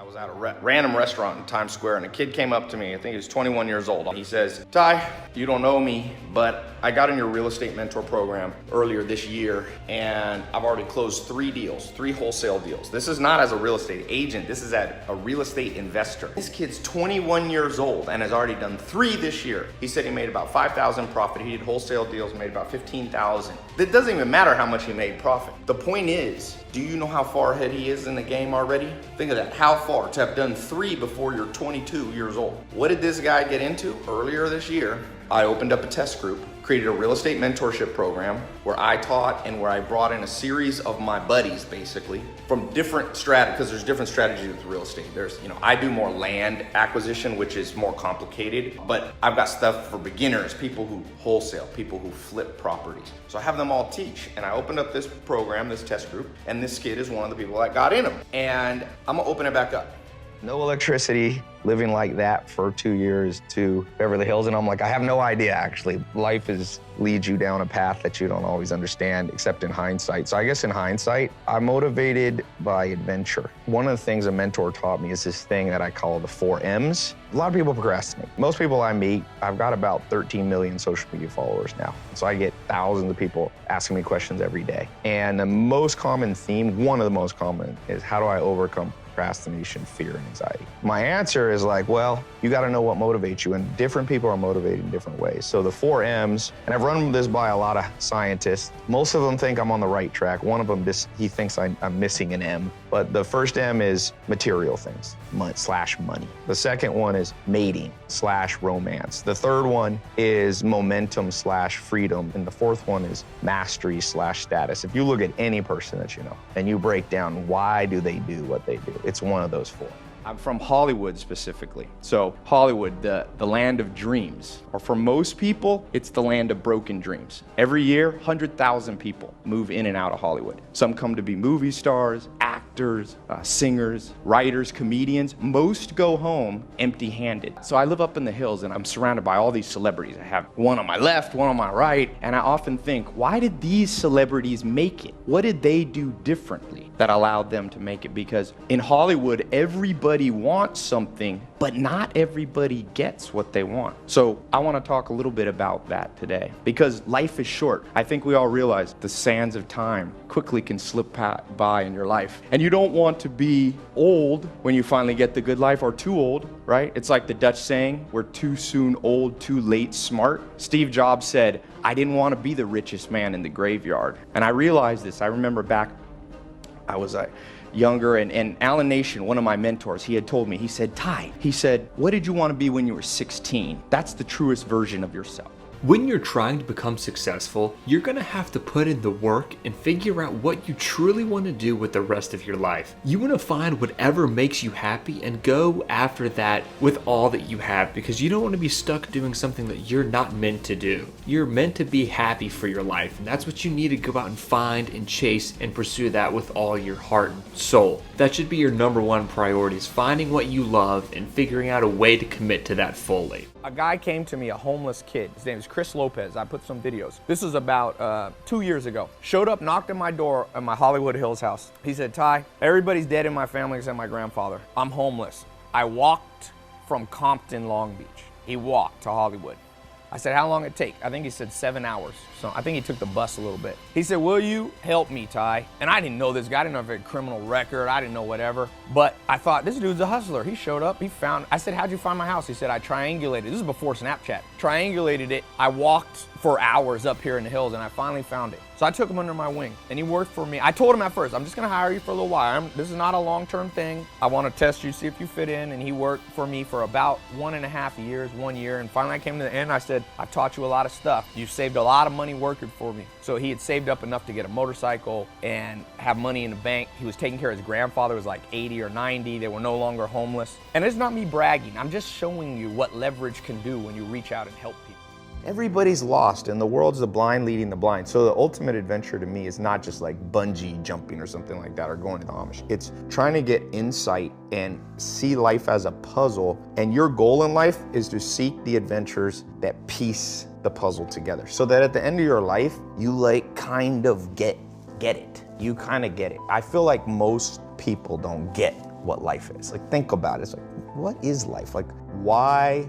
was at a random restaurant in Times Square, and a kid came up to me. I think he was 21 years old. He says, "Tai, you don't know me, but I got in your real estate mentor program earlier this year, and I've already closed 3 deals, 3 wholesale deals. This is not as a real estate agent. This is as a real estate investor." This kid's 21 years old and has already done 3 this year. He said he made about $5,000 profit. He did wholesale deals, made about $15,000. It doesn't even matter how much he made profit. The point is, do you know how far ahead he is in the game already? Think of that, how far to have done 3 before you're 22 years old. What did this guy get into earlier this year? I opened up a test group, created a real estate mentorship program where I taught and where I brought in a series of my buddies basically from different strategies, because there's different strategies with real estate. There's, I do more land acquisition, which is more complicated, but I've got stuff for beginners, people who wholesale, people who flip properties. So I have them all teach, and I opened up this program, this test group, and this kid is one of the people that got in them. And I'm gonna open it back up. No electricity, living like that for 2 years to Beverly Hills. And I'm like, I have no idea, actually. Life leads you down a path that you don't always understand, except in hindsight. So I guess in hindsight, I'm motivated by adventure. One of the things a mentor taught me is this thing that I call the 4 M's. A lot of people procrastinate. Most people I meet, I've got about 13 million social media followers now. So I get thousands of people asking me questions every day. And the most common theme, one of the most common, is how do I overcome procrastination, fear, and anxiety? My answer is like, well, you got to know what motivates you, and different people are motivated in different ways. So the 4 M's, and I've run this by a lot of scientists. Most of them think I'm on the right track. One of them, he thinks I'm missing an M. But the first M is material things, /money. The second one is mating /romance. The third one is momentum /freedom. And the fourth one is mastery /status. If you look at any person that you know, and you break down why do they do what they do, it's one of those 4. I'm from Hollywood specifically. So Hollywood, the land of dreams. Or for most people, it's the land of broken dreams. Every year, 100,000 people move in and out of Hollywood. Some come to be movie stars, actors, singers, writers, comedians. Most go home empty-handed. So I live up in the hills and I'm surrounded by all these celebrities. I have one on my left, one on my right, and I often think, why did these celebrities make it? What did they do differently that allowed them to make it? Because in Hollywood, everybody wants something, but not everybody gets what they want. So I want to talk a little bit about that today, because life is short. I think we all realize the sands of time quickly can slip by in your life. And you don't want to be old when you finally get the good life, or too old, right? It's like the Dutch saying, we're too soon old, too late smart. Steve Jobs said, I didn't want to be the richest man in the graveyard. And I realized this. I remember back, I was younger, and Alan Nation, one of my mentors, he had told me, he said, Tai, he said, what did you want to be when you were 16? That's the truest version of yourself. When you're trying to become successful, you're gonna have to put in the work and figure out what you truly want to do with the rest of your life. You want to find whatever makes you happy and go after that with all that you have, because you don't want to be stuck doing something that you're not meant to do. You're meant to be happy for your life, and that's what you need to go out and find and chase and pursue that with all your heart and soul. That should be your #1 priority, is finding what you love and figuring out a way to commit to that fully. A guy came to me, a homeless kid. His name is Tai Lopez. I put some videos. This was about 2 years ago. Showed up, knocked on my door at my Hollywood Hills house. He said, Tai, everybody's dead in my family except my grandfather. I'm homeless. I walked from Compton, Long Beach. He walked to Hollywood. I said, how long it take? I think he said 7 hours. So I think he took the bus a little bit. He said, will you help me, Tai? And I didn't know this guy. I didn't know if he had a criminal record. I didn't know whatever. But I thought, this dude's a hustler. He showed up, he found, I said, how'd you find my house? He said, I triangulated. This is before Snapchat. Triangulated it. I walked for hours up here in the hills and I finally found it. So I took him under my wing and he worked for me. I told him at first, I'm just gonna hire you for a little while. This is not a long-term thing. I wanna test you, see if you fit in. And he worked for me for about 1.5 years, 1 year. And finally I came to the end, I said, I've taught you a lot of stuff. You've saved a lot of money working for me. So he had saved up enough to get a motorcycle and have money in the bank. He was taking care of his grandfather, who was like 80 or 90. They were no longer homeless. And it's not me bragging. I'm just showing you what leverage can do when you reach out and help people. Everybody's lost, and the world's the blind leading the blind. So the ultimate adventure to me is not just like bungee jumping or something like that, or going to the Amish. It's trying to get insight and see life as a puzzle. And your goal in life is to seek the adventures that piece the puzzle together, so that at the end of your life, you like kind of get it. You kind of get it. I feel like most people don't get what life is. Like, think about it. It's like, what is life? Like, why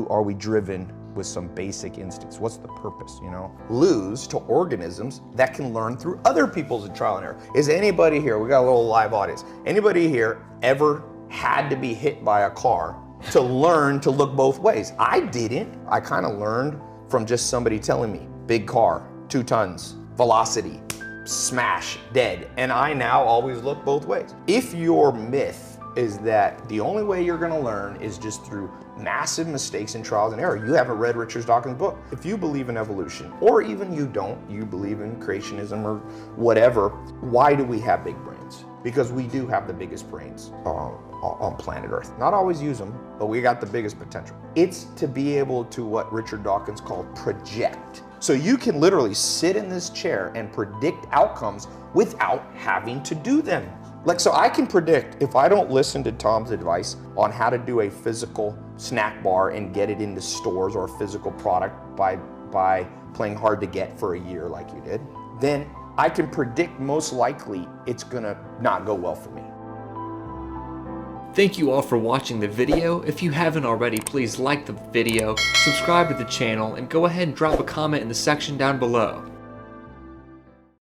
are we driven with some basic instincts? What's the purpose, you know? Lose to organisms that can learn through other people's trial and error. Is anybody here, we got a little live audience, anybody here ever had to be hit by a car to learn to look both ways? I didn't. I kind of learned from just somebody telling me, big car, 2 tons, velocity, smash, dead. And I now always look both ways. If your myth is that the only way you're gonna learn is just through massive mistakes and trials and error, you haven't read Richard Dawkins' book. If you believe in evolution, or even you don't, you believe in creationism or whatever, why do we have big brains? Because we do have the biggest brains on planet Earth. Not always use them, but we got the biggest potential. It's to be able to, what Richard Dawkins called, project. So you can literally sit in this chair and predict outcomes without having to do them. Like, so I can predict, if I don't listen to Tom's advice on how to do a physical snack bar and get it into stores, or a physical product by playing hard to get for a year like you did, then I can predict most likely it's gonna not go well for me. Thank you all for watching the video. If you haven't already, please like the video, subscribe to the channel, and go ahead and drop a comment in the section down below.